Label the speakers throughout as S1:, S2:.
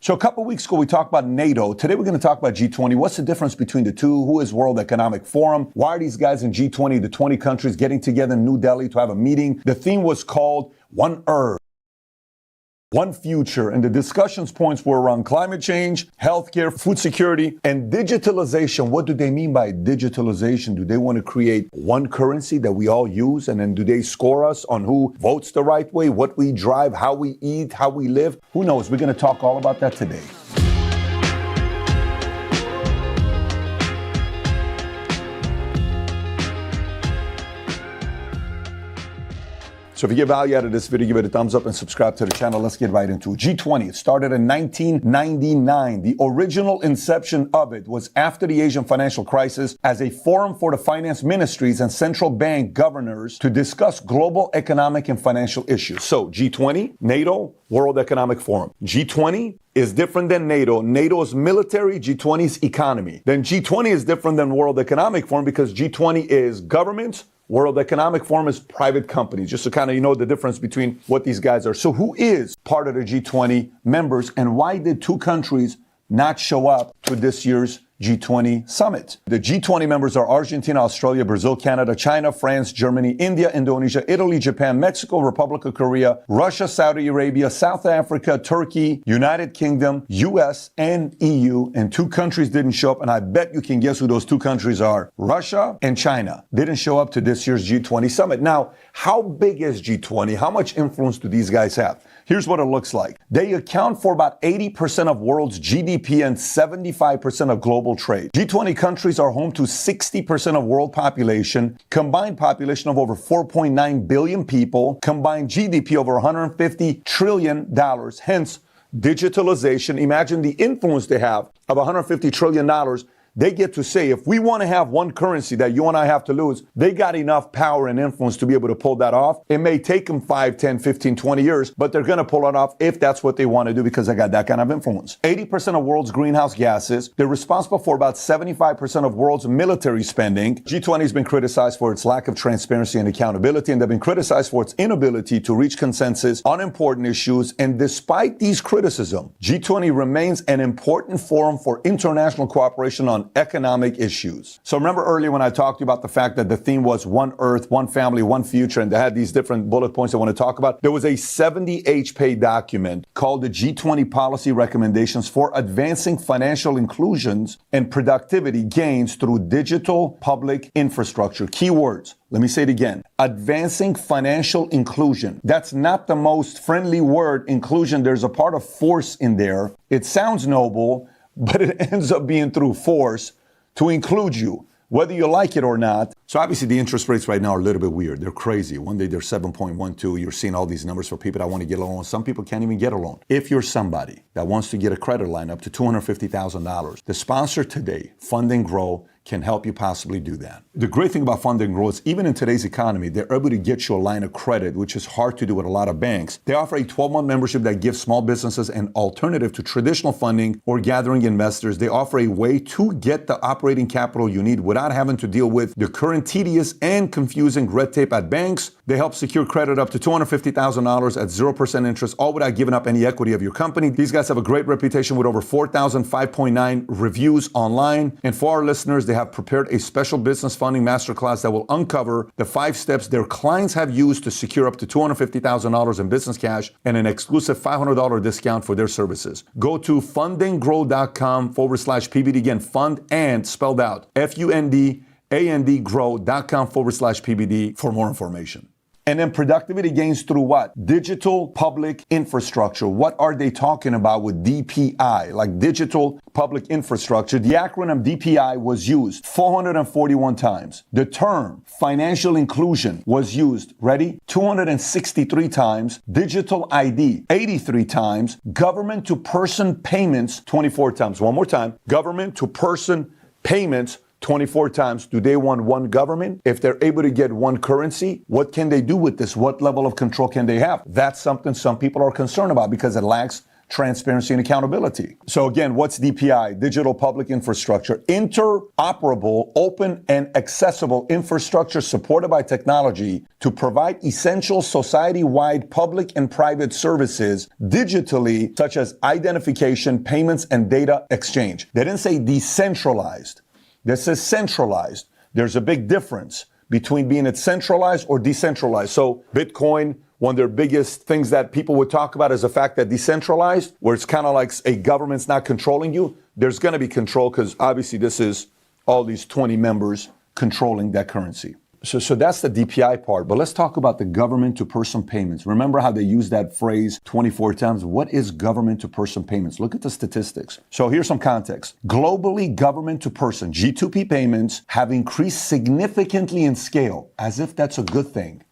S1: So a couple weeks ago, we talked about NATO. Today, we're going to talk about G20. What's the difference between the two? Who is World Economic Forum? Why are these guys in G20, the 20 countries, getting together in New Delhi to have a meeting? The theme was called One Earth, One Future, and the discussions points were around climate change, healthcare, food security, and digitalization. What do they mean by digitalization? Do they want to create one currency that we all use? And then do they score us on who votes the right way, what we drive, how we eat, how we live? Who knows? We're going to talk all about that today. So if you get value out of this video, give it a thumbs up and subscribe to the channel. Let's get right into it. G20, it started in 1999. The original inception of it was after the Asian financial crisis as a forum for the finance ministries and central bank governors to discuss global economic and financial issues. So G20, NATO, World Economic Forum. G20 is different than NATO. NATO is military, G20 is economy. Then G20 is different than World Economic Forum because G20 is governments, World Economic Forum is private companies, just to kind of you know the difference between what these guys are. So who is part of the G20 members and why did two countries not show up to this year's G20 summit? The G20 members are Argentina, Australia, Brazil, Canada, China, France, Germany, India, Indonesia, Italy, Japan, Mexico, Republic of Korea, Russia, Saudi Arabia, South Africa, Turkey, United Kingdom, US, and EU. And two countries didn't show up, and I bet you can guess who those two countries are. Russia and China didn't show up to this year's G20 summit. Now, how big is G20? How much influence do these guys have? Here's what it looks like. They account for about 80% of world's GDP and 75% of global trade. G20 countries are home to 60% of world population, combined population of over 4.9 billion people, combined GDP over $150 trillion, hence digitalization. Imagine the influence they have of $150 trillion. They get to say, if we want to have one currency that you and I have to lose, they got enough power and influence to be able to pull that off. It may take them 5, 10, 15, 20 years, but they're going to pull it off if that's what they want to do because they got that kind of influence. 80% of world's greenhouse gases. They're responsible for about 75% of world's military spending. G20 has been criticized for its lack of transparency and accountability, and they've been criticized for its inability to reach consensus on important issues. And despite these criticisms, G20 remains an important forum for international cooperation on economic issues. So remember earlier when I talked to you about the fact that the theme was one earth, one family, one future, and they had these different bullet points I want to talk about. There was a 70-page document called the G20 Policy Recommendations for Advancing Financial Inclusions and Productivity Gains Through Digital Public Infrastructure. Keywords. Let me say it again. Advancing financial inclusion. That's not the most friendly word, inclusion. There's a part of force in there. It sounds noble, but it ends up being through force to include you, whether you like it or not. So obviously the interest rates right now are a little bit weird. They're crazy. One day they're 7.12. You're seeing all these numbers for people that want to get a loan. Some people can't even get a loan. If you're somebody that wants to get a credit line up to $250,000, the sponsor today, Fund and Grow, can help you possibly do that. The great thing about Fund and Grow is even in today's economy, they're able to get you a line of credit, which is hard to do with a lot of banks. They offer a 12-month membership that gives small businesses an alternative to traditional funding or gathering investors. They offer a way to get the operating capital you need without having to deal with the current tedious and confusing red tape at banks. They help secure credit up to $250,000 at 0% interest, all without giving up any equity of your company. These guys have a great reputation with over 4,000 5.9 reviews online. And for our listeners, they have prepared a special business funding masterclass that will uncover the 5 steps their clients have used to secure up to $250,000 in business cash and an exclusive $500 discount for their services. Go to fundandgrow.com/PBD. Again, fund and spelled out FUNDANDgrow.com/PBD for more information. And then productivity gains through what? Digital public infrastructure. What are they talking about with DPI? Like digital public infrastructure. The acronym DPI was used 441 times. The term financial inclusion was used, ready? 263 times. Digital ID, 83 times. Government to person payments, 24 times. One more time. Government to person payments, 24 times. Do they want one government? If they're able to get one currency, what can they do with this? What level of control can they have? That's something some people are concerned about because it lacks transparency and accountability. So again, what's DPI? Digital Public Infrastructure. Interoperable, open, and accessible infrastructure supported by technology to provide essential society-wide public and private services digitally, such as identification, payments, and data exchange. They didn't say decentralized. This is centralized. There's a big difference between being centralized or decentralized. So Bitcoin, one of their biggest things that people would talk about is the fact that decentralized, where it's kind of like a government's not controlling you, there's going to be control because obviously this is all these 20 members controlling that currency. So that's the DPI part. But let's talk about the government-to-person payments. Remember how they use that phrase 24 times? What is government-to-person payments? Look at the statistics. So here's some context. Globally, government-to-person, G2P payments, have increased significantly in scale, as if that's a good thing.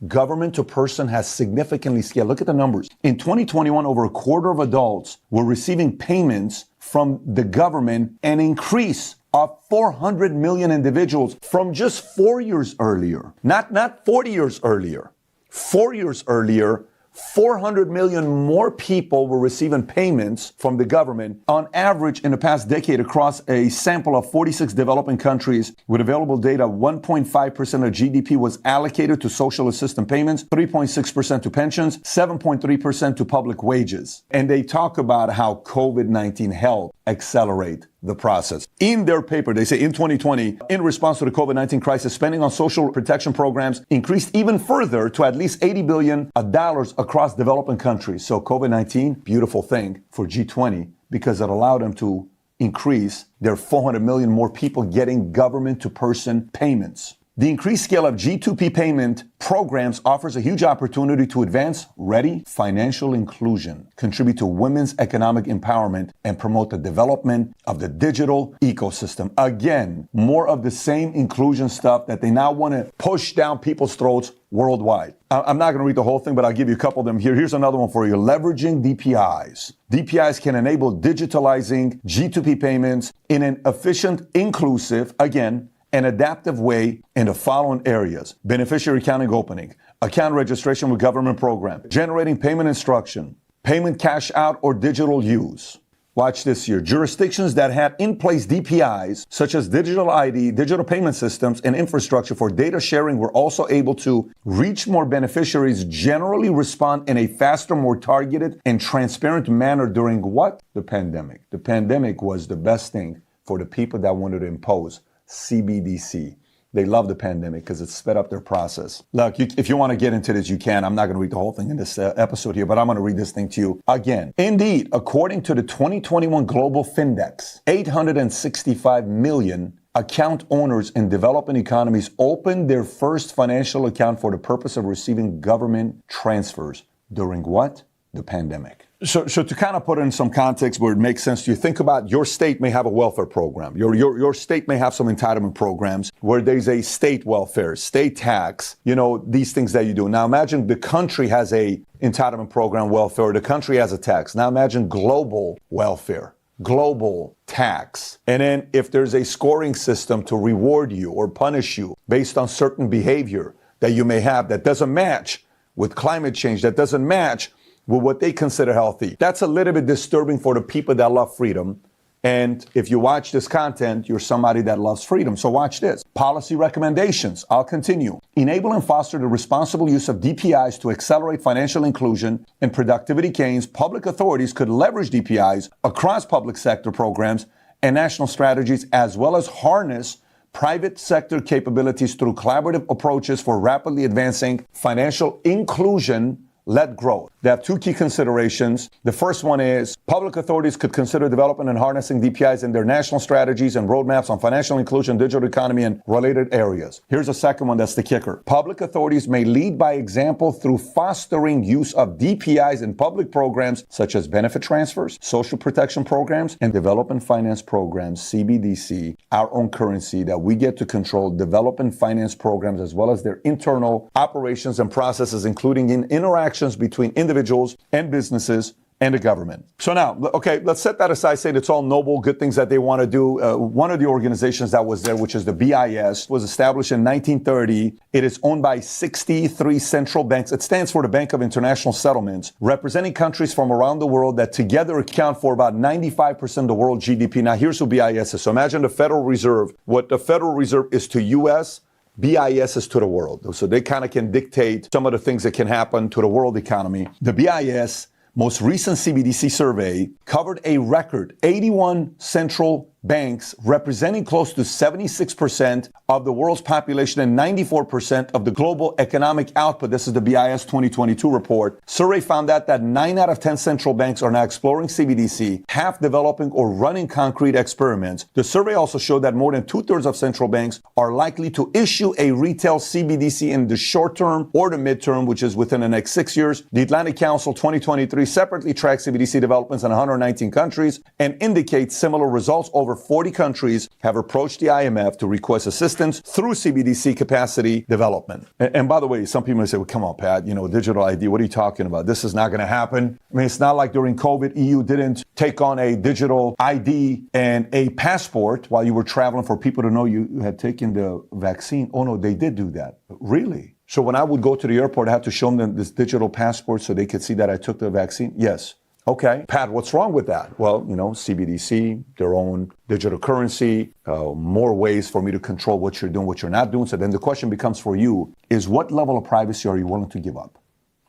S1: Government-to-person has significantly scaled. Look at the numbers. In 2021, over a quarter of adults were receiving payments from the government, an increase of 400 million individuals from just 4 years earlier. Not 40 years earlier. 4 years earlier, 400 million more people were receiving payments from the government on average in the past decade across a sample of 46 developing countries. With available data, 1.5% of GDP was allocated to social assistance payments, 3.6% to pensions, 7.3% to public wages. And they talk about how COVID-19 helped accelerate the process. In their paper, they say in 2020, in response to the COVID-19 crisis, spending on social protection programs increased even further to at least $80 billion across developing countries. So COVID-19, beautiful thing for G20 because it allowed them to increase their 400 million more people getting government-to-person payments. The increased scale of G2P payment programs offers a huge opportunity to advance, ready, financial inclusion, contribute to women's economic empowerment, and promote the development of the digital ecosystem. Again, more of the same inclusion stuff that they now want to push down people's throats worldwide. I'm not going to read the whole thing, but I'll give you a couple of them here. Here's another one for you. Leveraging DPIs. DPIs can enable digitalizing G2P payments in an efficient, inclusive, again, an adaptive way in the following areas: beneficiary accounting opening, account registration with government program, generating payment instruction, payment cash out or digital use. Watch this here. Jurisdictions that had in place DPIs, such as digital ID, digital payment systems, and infrastructure for data sharing, were also able to reach more beneficiaries, generally respond in a faster, more targeted, and transparent manner during what? The pandemic. The pandemic was the best thing for the people that wanted to impose CBDC. They love the pandemic because it sped up their process. Look, if you want to get into this, you can. I'm not going to read the whole thing in this episode here, but I'm going to read this thing to you again. Indeed, according to the 2021 Global Findex, 865 million account owners in developing economies opened their first financial account for the purpose of receiving government transfers during what? The pandemic. So to kind of put it in some context where it makes sense to you, think about your state may have a welfare program. Your state may have some entitlement programs where there's a state welfare, state tax, these things that you do. Now imagine the country has a entitlement program, welfare, the country has a tax. Now imagine global welfare, global tax. And then if there's a scoring system to reward you or punish you based on certain behavior that you may have that doesn't match with climate change, that doesn't match with what they consider healthy. That's a little bit disturbing for the people that love freedom. And if you watch this content, you're somebody that loves freedom. So watch this. Policy recommendations. I'll continue. Enable and foster the responsible use of DPIs to accelerate financial inclusion and productivity gains. Public authorities could leverage DPIs across public sector programs and national strategies, as well as harness private sector capabilities through collaborative approaches for rapidly advancing financial inclusion-led growth. They have two key considerations. The first one is public authorities could consider developing and harnessing DPIs in their national strategies and roadmaps on financial inclusion, digital economy, and related areas. Here's a second one that's the kicker. Public authorities may lead by example through fostering use of DPIs in public programs such as benefit transfers, social protection programs, and development finance programs, CBDC, our own currency that we get to control, development finance programs, as well as their internal operations and processes, including in interactions between individuals and businesses and the government. So now, okay, let's set that aside, say it's all noble, good things that they want to do. One of the organizations that was there, which is the BIS, was established in 1930. It is owned by 63 central banks. It stands for the Bank of International Settlements, representing countries from around the world that together account for about 95% of the world GDP. Now, here's who BIS is. So imagine the Federal Reserve. What the Federal Reserve is to U.S., BIS is to the world. So they kind of can dictate some of the things that can happen to the world economy. The BIS most recent CBDC survey covered a record 81 central banks representing close to 76% of the world's population and 94% of the global economic output. This is the BIS 2022 report. Survey found that 9 out of 10 central banks are now exploring CBDC, half developing or running concrete experiments. The survey also showed that more than 2/3 of central banks are likely to issue a retail CBDC in the short term or the midterm, which is within the next 6 years. The Atlantic Council 2023 separately tracked CBDC developments in 119 countries and indicates similar results. Over 40 countries have approached the IMF to request assistance through CBDC capacity development. And by the way, some people may say, well, come on, Pat, digital ID, what are you talking about? This is not going to happen. I mean, it's not like during COVID, EU didn't take on a digital ID and a passport while you were traveling for people to know you had taken the vaccine. Oh, no, they did do that. Really? So when I would go to the airport, I had to show them this digital passport so they could see that I took the vaccine? Yes. Okay, Pat, what's wrong with that? Well, CBDC, their own digital currency, more ways for me to control what you're doing, what you're not doing. So then the question becomes for you is what level of privacy are you willing to give up?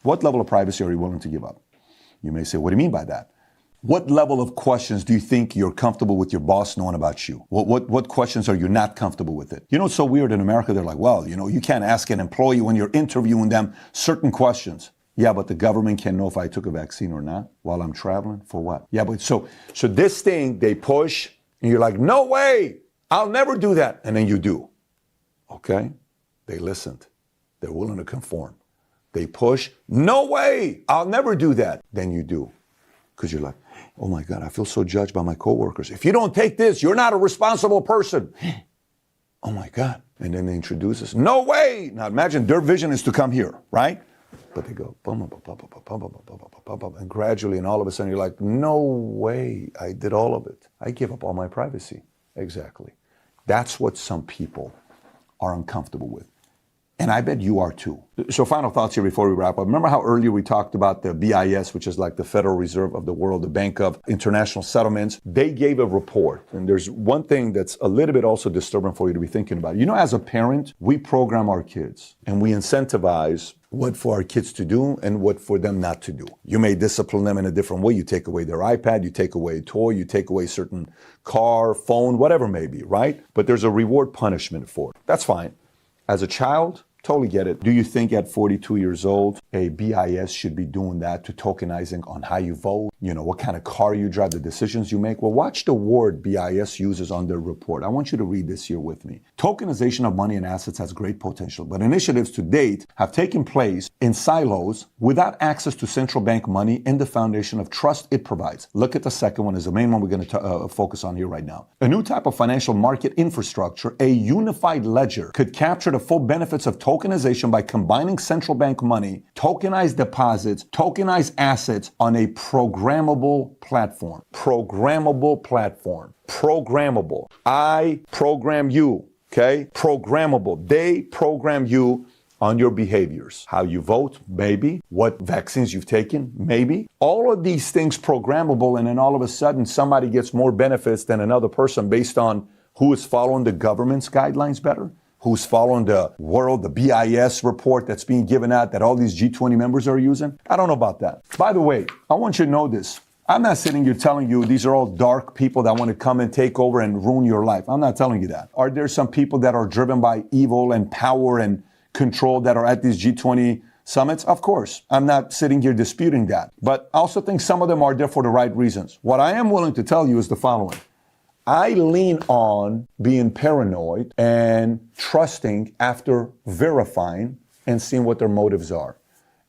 S1: What level of privacy are you willing to give up? You may say, what do you mean by that? What level of questions do you think you're comfortable with your boss knowing about you? What questions are you not comfortable with it? It's so weird in America. They're like, well, you can't ask an employee when you're interviewing them certain questions. Yeah, but the government can know if I took a vaccine or not while I'm traveling. For what? Yeah, but so this thing they push and you're like, no way, I'll never do that. And then you do. Okay? They listened. They're willing to conform. They push, no way, I'll never do that. Then you do. Because you're like, oh my God, I feel so judged by my coworkers. If you don't take this, you're not a responsible person. Oh my God. And then they introduce us. No way. Now imagine their vision is to come here, right? But they go, and gradually, and all of a sudden, you're like, no way, I did all of it. I gave up all my privacy. Exactly. That's what some people are uncomfortable with. And I bet you are too. So final thoughts here before we wrap up. Remember how earlier we talked about the BIS, which is like the Federal Reserve of the world, the Bank of International Settlements. They gave a report. And there's one thing that's a little bit also disturbing for you to be thinking about. As a parent, we program our kids and we incentivize what for our kids to do and what for them not to do. You may discipline them in a different way. You take away their iPad, you take away a toy, you take away certain car, phone, whatever it may be, right? But there's a reward punishment for it. That's fine. As a child, totally get it. Do you think at 42 years old, a BIS should be doing that to tokenizing on how you vote? What kind of car you drive, the decisions you make? Well, watch the word BIS uses on their report. I want you to read this here with me. Tokenization of money and assets has great potential, but initiatives to date have taken place in silos without access to central bank money and the foundation of trust it provides. Look at the second one is the main one we're going to focus on here right now. A new type of financial market infrastructure, a unified ledger, could capture the full benefits of tokenization by combining central bank money, tokenized deposits, tokenized assets on a programmable platform. Programmable platform. Programmable. I program you, okay? Programmable. They program you on your behaviors. How you vote, maybe. What vaccines you've taken, maybe. All of these things programmable, and then all of a sudden somebody gets more benefits than another person based on who is following the government's guidelines better. Who's following the BIS report that's being given out that all these G20 members are using? I don't know about that. By the way, I want you to know this. I'm not sitting here telling you these are all dark people that want to come and take over and ruin your life. I'm not telling you that. Are there some people that are driven by evil and power and control that are at these G20 summits? Of course. I'm not sitting here disputing that. But I also think some of them are there for the right reasons. What I am willing to tell you is the following. I lean on being paranoid and trusting after verifying and seeing what their motives are.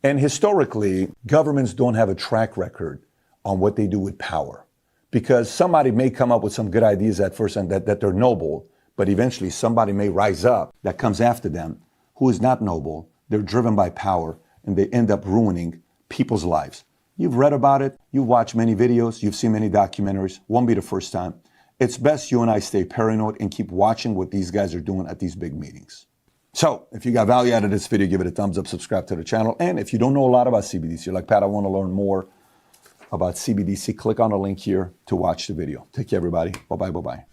S1: And historically, governments don't have a track record on what they do with power because somebody may come up with some good ideas at first and that they're noble, but eventually somebody may rise up that comes after them who is not noble. They're driven by power and they end up ruining people's lives. You've read about it. You've watched many videos. You've seen many documentaries. Won't be the first time. It's best you and I stay paranoid and keep watching what these guys are doing at these big meetings. So if you got value out of this video, give it a thumbs up, subscribe to the channel. And if you don't know a lot about CBDC, you're like, Pat, I want to learn more about CBDC, click on the link here to watch the video. Take care, everybody. Bye-bye, bye-bye.